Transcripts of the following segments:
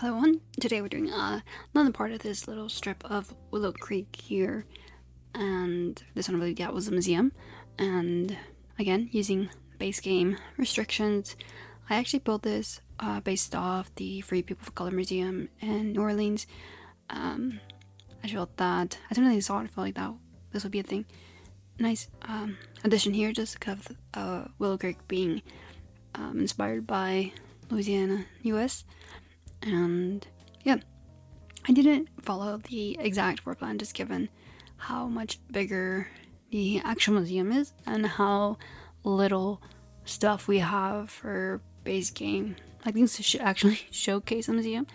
Hello everyone, today we're doing another part of this little strip of Willow Creek here, and this one I believe was a museum, and again, using base game restrictions, I actually built this based off the Free People of Color Museum in New Orleans. I felt that, as soon as I saw it, I felt like that this would be a thing. Nice addition here, just because of Willow Creek being inspired by Louisiana, US. And yeah, I didn't follow the exact floor plan, just given how much bigger the actual museum is and how little stuff we have for base game, like things to actually showcase the museum.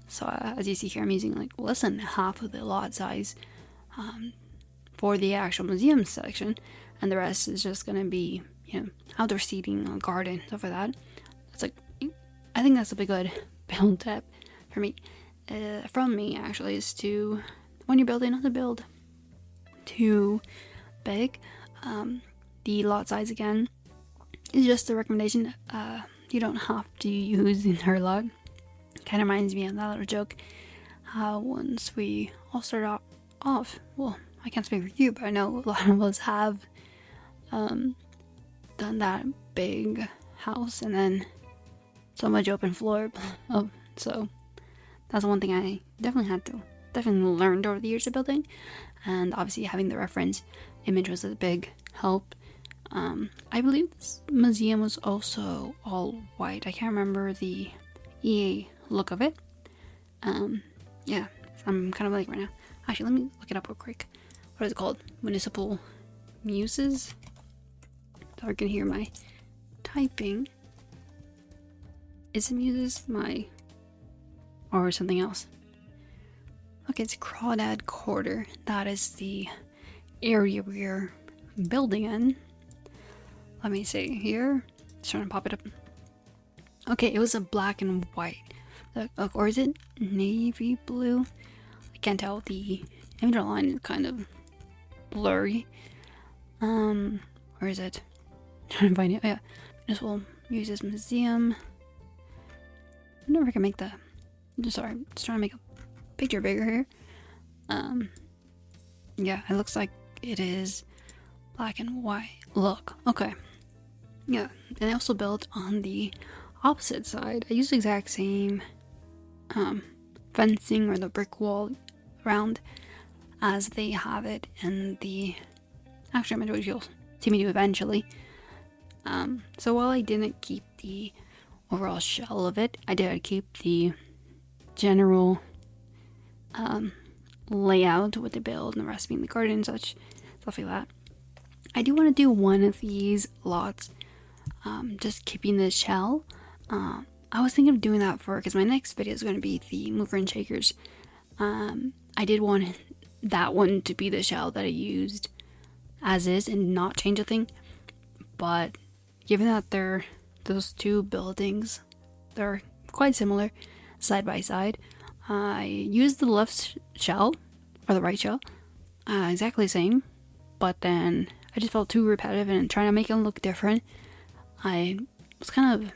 So as you see here, I'm using like less than half of the lot size for the actual museum section, and the rest is just gonna be, outdoor seating, a garden, stuff like that. It's like, I think that's a big good build tip for me, from me actually, is to, when you're building, not to build too big. The lot size again is just a recommendation. You don't have to use the entire lot. Kind of reminds me of that little joke, how once we all start off, well, I can't speak for you, but I know a lot of us have done that big house and then so much open floor. So that's one thing I definitely learned over the years of building, and obviously having the reference image was a big help. I believe this museum was also all white. I can't remember the EA look of it. Yeah, I'm kind of like right now. Actually, let me look it up real quick. What is it called? Municipal Muses. So I can hear my typing. Is it Muses? Or something else? Okay, it's Crawdad Quarter. That is the area we're building in. Let me see here. Just trying to pop it up. Okay, it was a black and white. Or is it navy blue? I can't tell. The image line is kind of blurry. Where is it? I'm trying to find it. Oh, yeah. This will use this museum. I wonder if I can make the. Sorry, just trying to make a picture bigger here. Yeah, it looks like it is black and white. Look, okay. Yeah, and I also built on the opposite side. I used the exact same fencing or the brick wall around as they have it in the actual image, which you'll see me do eventually. So while I didn't keep the overall shell of it, I did keep the general layout with the build and the rest being the garden and such, stuff like that. I do want to do one of these lots, just keeping the shell. I was thinking of doing that because my next video is going to be the mover and shakers. I did want that one to be the shell that I used as is and not change a thing, but given that those two buildings, they're quite similar side by side, I used the left shell, or the right shell, exactly the same, but then I just felt too repetitive and trying to make them look different. I was kind of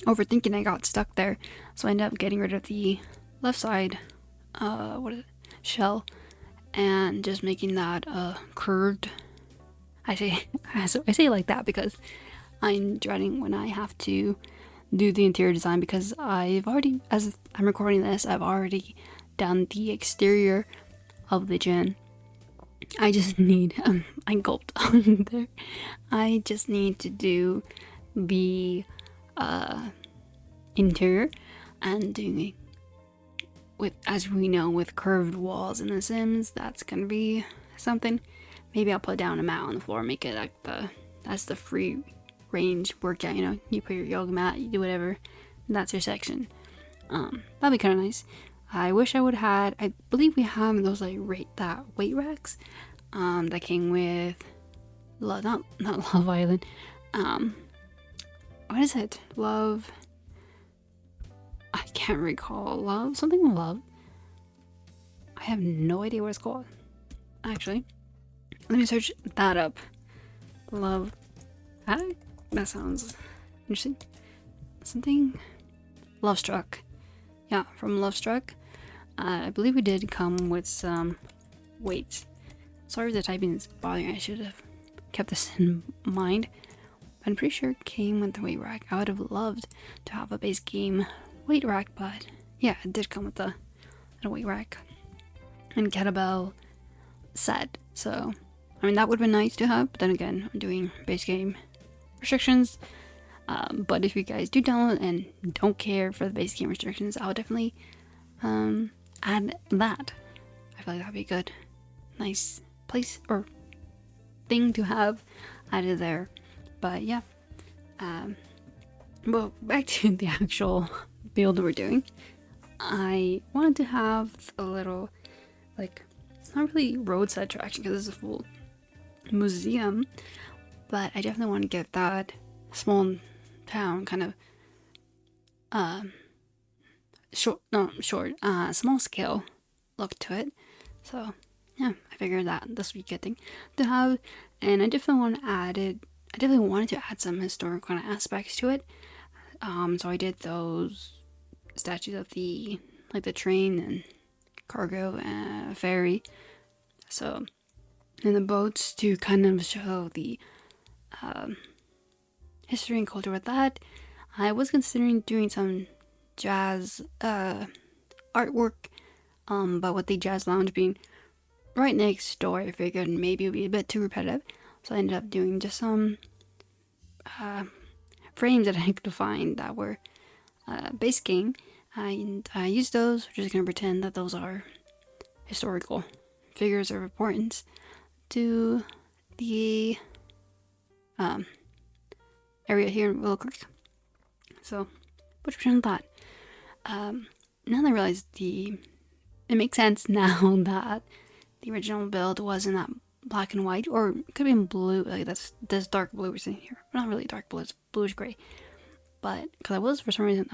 overthinking. I got stuck there, so I ended up getting rid of the left side shell and just making that curved. I say it like that because I'm dreading when I have to do the interior design, because I've already, as I'm recording this, I've already done the exterior of the gin. I just need, I gulped on there. I just need to do the interior, and doing it with, as we know, with curved walls in The Sims, that's gonna be something. Maybe I'll put down a mat on the floor, make it like that's the free range workout, you put your yoga mat, you do whatever, that's your section. That'd be kind of nice. I wish I would have had, I believe we have those like weight racks that came with not Love Island, what is it, Love, I can't recall, Love, I have no idea what it's called. Actually, let me search that up. Love that sounds interesting. Something Love Struck. yeah, from Love Struck. I believe we did come with some weights. Sorry if the typing is bothering. I should have kept this in mind. I'm pretty sure it came with the weight rack. I would have loved to have a base game weight rack, but yeah, it did come with a weight rack and kettlebell set. So, I mean, that would have been nice to have, but then again, I'm doing base game restrictions. But if you guys do download and don't care for the base game restrictions, I'll definitely add that. I feel like that'd be a good, nice place or thing to have added there. But yeah, well, back to the actual build we're doing. I wanted to have a little, like, it's not really roadside attraction because it's a full museum, but I definitely want to get that small town kind of small scale look to it. So yeah, I figured that this would be a good thing to have, and I definitely wanted to add some historical kind of aspects to it. So I did those statues of the train and cargo ferry. So, and the boats to kind of show the history and culture with that. I was considering doing some jazz artwork, but with the jazz lounge being right next door, I figured maybe it would be a bit too repetitive. So I ended up doing just some frames that I could find that were base game. And I used those. We're just going to pretend that those are historical figures of importance to the area here in Willow Creek. So, but pretend that. Now that I realize it makes sense now that the original build was in that black and white, or it could be in blue, like that's this dark blue we're seeing here. Not really dark blue, it's bluish gray. But because I was, for some reason,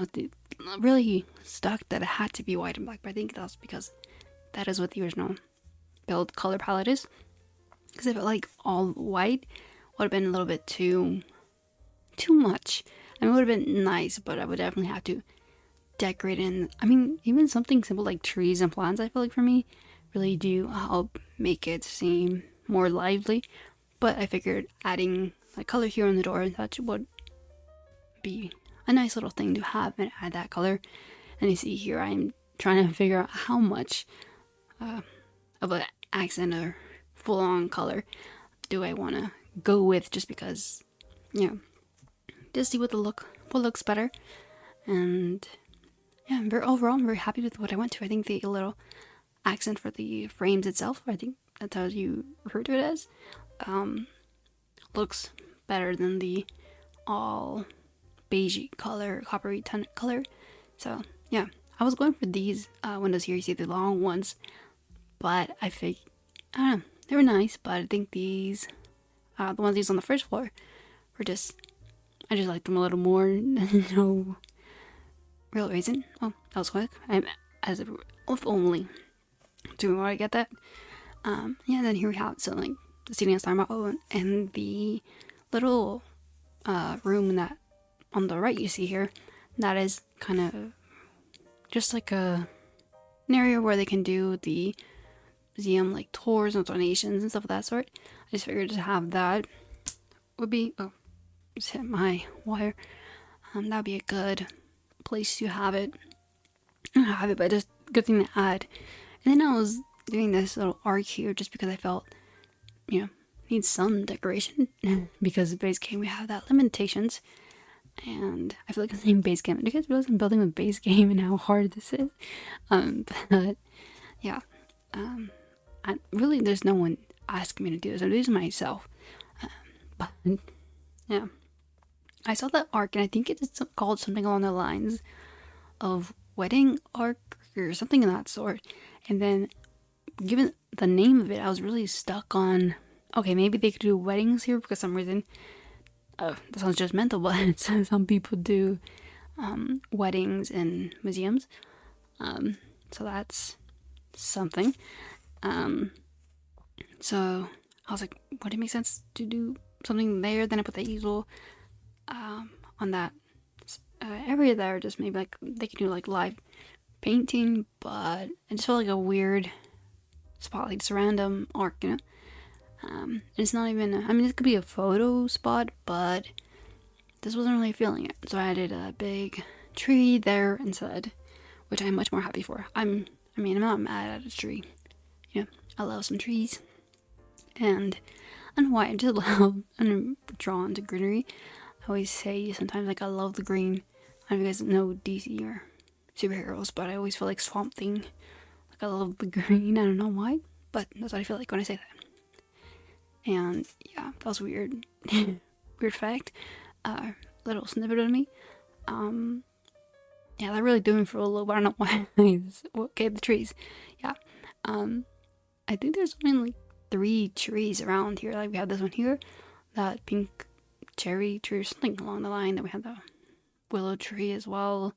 really stuck that it had to be white and black, but I think that's because that is what the original build color palette is. Because if it like all white, would have been a little bit too much. I mean, it would have been nice, but I would definitely have to decorate in. I mean, even something simple like trees and plants, I feel like for me, really do help make it seem more lively. But I figured adding like color here on the door, that would be a nice little thing to have and add that color. And you see here, I'm trying to figure out how much of an accent or full-on color do I want to go with, just because, you know, just see what looks better. And yeah, overall I'm very happy with what I went to. I think the little accent for the frames itself, I think that's how you refer to it as, looks better than the all beigey color, coppery tone color. So yeah, I was going for these windows here. You see the long ones, but I don't know, they were nice, but I think these the ones these on the first floor were I just liked them a little more. No real reason. Oh, that was quick. If only do we want to get that. Yeah, then here we have like the seating I was talking about. Oh, and the little room that on the right you see here, that is kind of just like an area where they can do the museum like tours and donations and stuff of that sort. I just figured to have that would be, just hit my wire. That would be a good place to have it. Not have it, but just good thing to add. And then I was doing this little arc here just because I felt, need some decoration. Because base game we have that limitations. And I feel like I'm saying base game. Do you guys realize I'm building with base game and how hard this is? But yeah. There's no one asking me to do this. I'm doing this myself. But yeah. I saw that arc, and I think it's called something along the lines of wedding arc or something of that sort. And then, given the name of it, I was really stuck on, okay, maybe they could do weddings here because some reason, that sounds judgmental, but some people do weddings in museums. So that's something. So I was like, would it make sense to do something there? Then I put the easel on that area there, just maybe like they can do like live painting, but it just felt like a weird spot, like it's a random arc, you know. It's not even, I mean, it could be a photo spot, but this wasn't really feeling it. So I added a big tree there instead, which I'm much more happy for. I'm not mad at a tree. You know, I love some trees. And I don't know why, I just love, I'm drawn to greenery. I always say sometimes, like, I love the green. I don't know if you guys know DC or superheroes, but I always feel like Swamp Thing. Like, I love the green. I don't know why, but that's what I feel like when I say that. And yeah, that was weird. Weird fact. Little snippet of me. Yeah, that really threw me for a little bit. I don't know why. Okay, the trees. Yeah. I think there's only like 3 trees around here. Like we have this one here, that pink cherry tree or something along the line. Then we have the willow tree as well.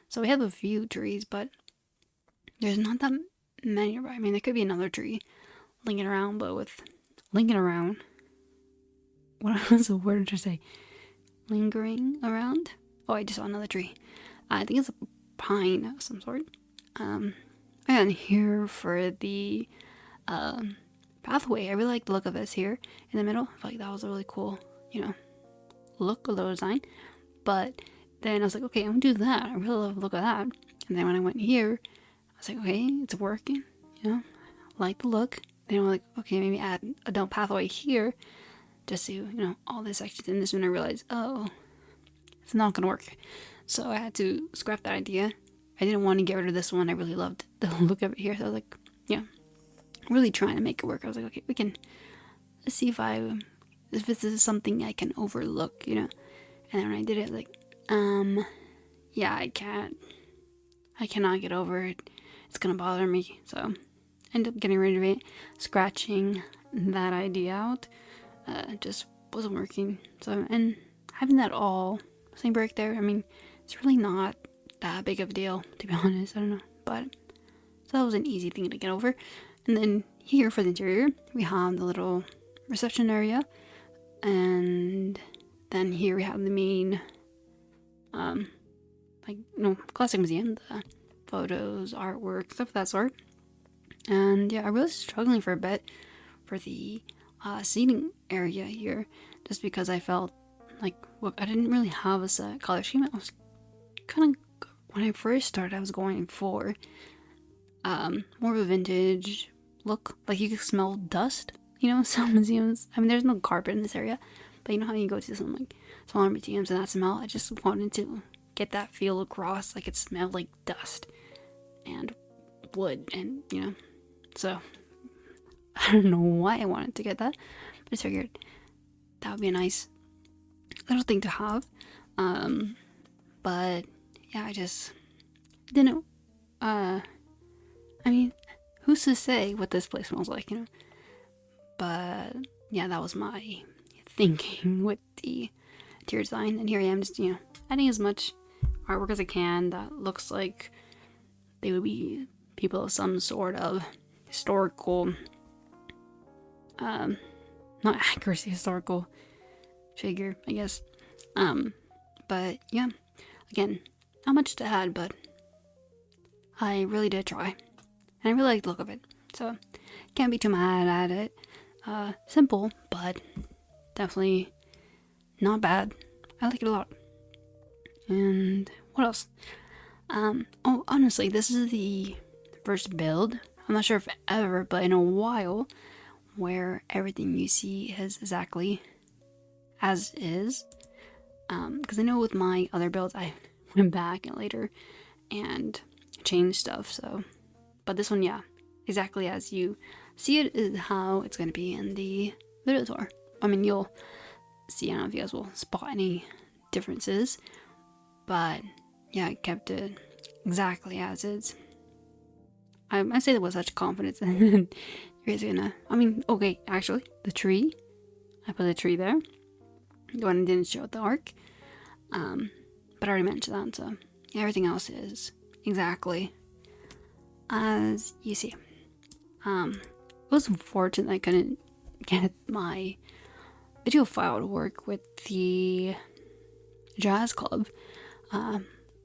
So we have a few trees, but there's not that many. I mean, there could be another tree linking around, but with linking around, what was the word to say? Lingering around? Oh, I just saw another tree. I think it's a pine of some sort. And here for the pathway, I really like the look of this here in the middle. I feel like that was a really cool, you know, look, a little design. But then I was like, okay, I'm gonna do that. I really love the look of that. And then when I went here, I was like, okay, it's working, you know, like the look. Then I'm like, okay, maybe add a adult pathway here, just to, you know, all this sections. And this when I realized, oh, it's not gonna work. So I had to scrap that idea. I didn't want to get rid of this one. I really loved the look of it here. So I was like, yeah, really trying to make it work. I was like, okay, let's see if this is something I can overlook, you know. And then when I did it, like, yeah, I cannot get over it. It's gonna bother me. So I ended up getting rid of it, scratching that idea out. Just wasn't working. So, and having that all same brick there, I mean, it's really not that big of a deal, to be honest. I don't know, but so that was an easy thing to get over. And then here for the interior, we have the little reception area, and then here we have the main, like, you know, classic museum, the photos, artwork, stuff of that sort. And yeah, I was struggling for a bit for the seating area here, just because I felt like, look, I didn't really have a set color scheme. I was kind of, when I first started, I was going for more of a vintage look. Like, you could smell dust, you know, some museums. I mean, there's no carpet in this area, but you know how you go to some like smaller museums and that smell. I just wanted to get that feel across, like it smelled like dust and wood, and you know. So I don't know why I wanted to get that, but I just figured that would be a nice little thing to have. But yeah, I just didn't. I mean, who's to say what this place smells like, you know? But yeah, that was my thinking with the interior design, and here I am, just, you know, adding as much artwork as I can that looks like they would be people of some sort of historical, not accuracy, historical figure, I guess. But yeah, again, not much to add, but I really did try, and I really like the look of it, so can't be too mad at it. Simple, but definitely not bad. I like it a lot. And what else? Oh, honestly, this is the first build, I'm not sure if ever, but in a while, where everything you see is exactly as is. Because I know with my other builds, I went back and later and changed stuff, so. But this one, yeah, exactly as you see it is how it's going to be in the video tour. I mean, you'll see, I don't know if you guys will spot any differences, but yeah, I kept it exactly as is. I say that with such confidence, and then you guys are gonna, I mean, okay, actually, the tree, I put a tree there, the one I didn't show at the arc, but I already mentioned that, so yeah, everything else is exactly as you see. It was unfortunate I couldn't get my video file to work with the jazz club,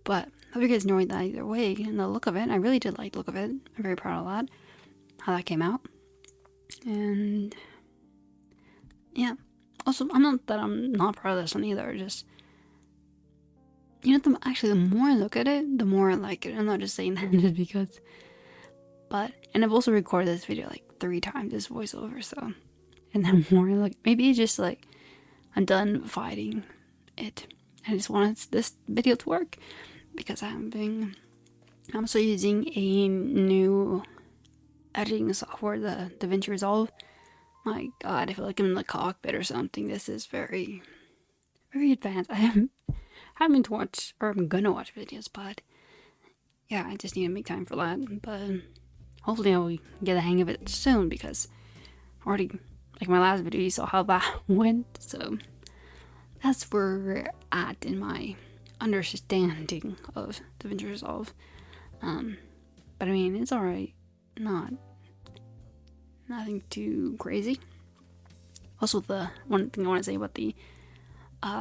but hope you guys enjoyed that either way. And the look of it, I really did like the look of it. I'm very proud of that, how that came out. And yeah, also, I'm not proud of this one either. Just, you know, the more I look at it, the more I like it. I'm not just saying that just because. But, and I've also recorded this video like 3 times, this voiceover, so. And the more I look, maybe it's just like, I'm done fighting it. I just want this video to work because I'm also using a new editing software, the DaVinci Resolve. My god, I feel like I'm in the cockpit or something. This is very, very advanced. I haven't watched, or I'm gonna watch videos, but yeah, I just need to make time for that. But hopefully I will get the hang of it soon because already, like my last video, you saw how that went. So that's where we're at in my understanding of DaVinci Resolve. But I mean, it's alright. Nothing too crazy. Also, the one thing I want to say about the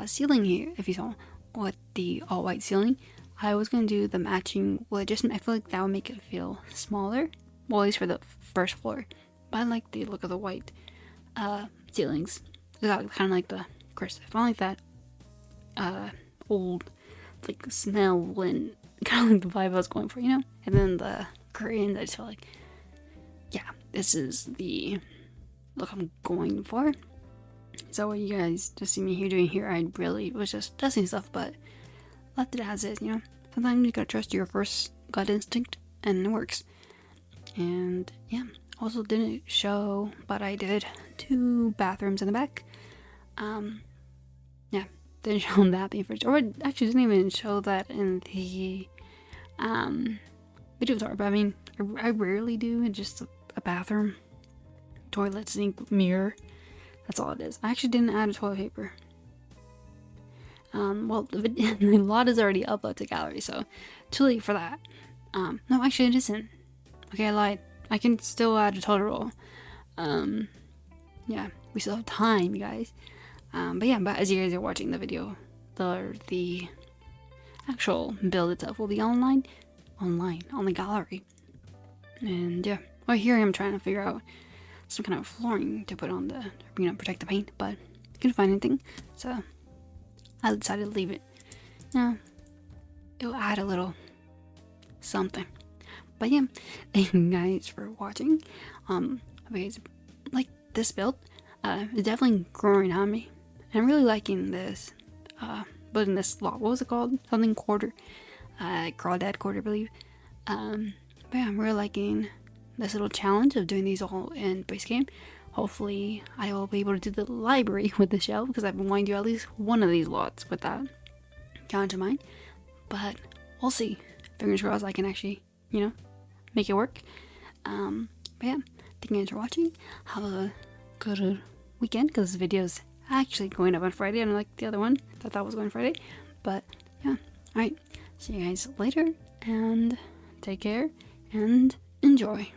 ceiling here, if you saw, with the all-white ceiling, I was going to do the matching wood adjustment. I feel like that would make it feel smaller. Well, at least for the first floor. But I like the look of the white ceilings. It's got kind of like the crisp. I like that old, like, smell and kind of like the vibe I was going for, you know? And then the curtains, I just felt like, yeah, this is the look I'm going for. So what you guys just see me doing here, I really was just testing stuff, but left it as is, you know? Sometimes you gotta trust your first gut instinct, and it works. And yeah, also didn't show, but I did 2 bathrooms in the back. Yeah, didn't show that being first, or actually didn't even show that in the video tour. But I mean, I rarely do. It's just a bathroom, toilet, sink, mirror. That's all it is. I actually didn't add a toilet paper. Well, the lot is already uploaded to gallery, so too late for that. No, actually it isn't. Okay, I lied. I can still add a toilet roll. Yeah, we still have time, you guys. But yeah, but as you guys are watching the video, the actual build itself will be online on the gallery. And yeah, well, here I am trying to figure out some kind of flooring to put on the, you know, protect the paint, but I couldn't find anything, so I decided to leave it. Yeah, it'll add a little something. But yeah, thank you guys for watching. Hope you guys like this build. It's definitely growing on me. And I'm really liking this, building this lot. What was it called? Something quarter. Crawdad quarter, I believe. But yeah, I'm really liking this little challenge of doing these all in base game. Hopefully, I will be able to do the library with the shelf, because I've been wanting to do at least one of these lots with that challenge in mind. But we'll see. Fingers crossed I can actually, you know, make it work. But yeah, thank you guys for watching. Have a good weekend, because this video is actually going up on Friday, unlike the other one that was going Friday. But yeah, alright, see you guys later, and take care and enjoy.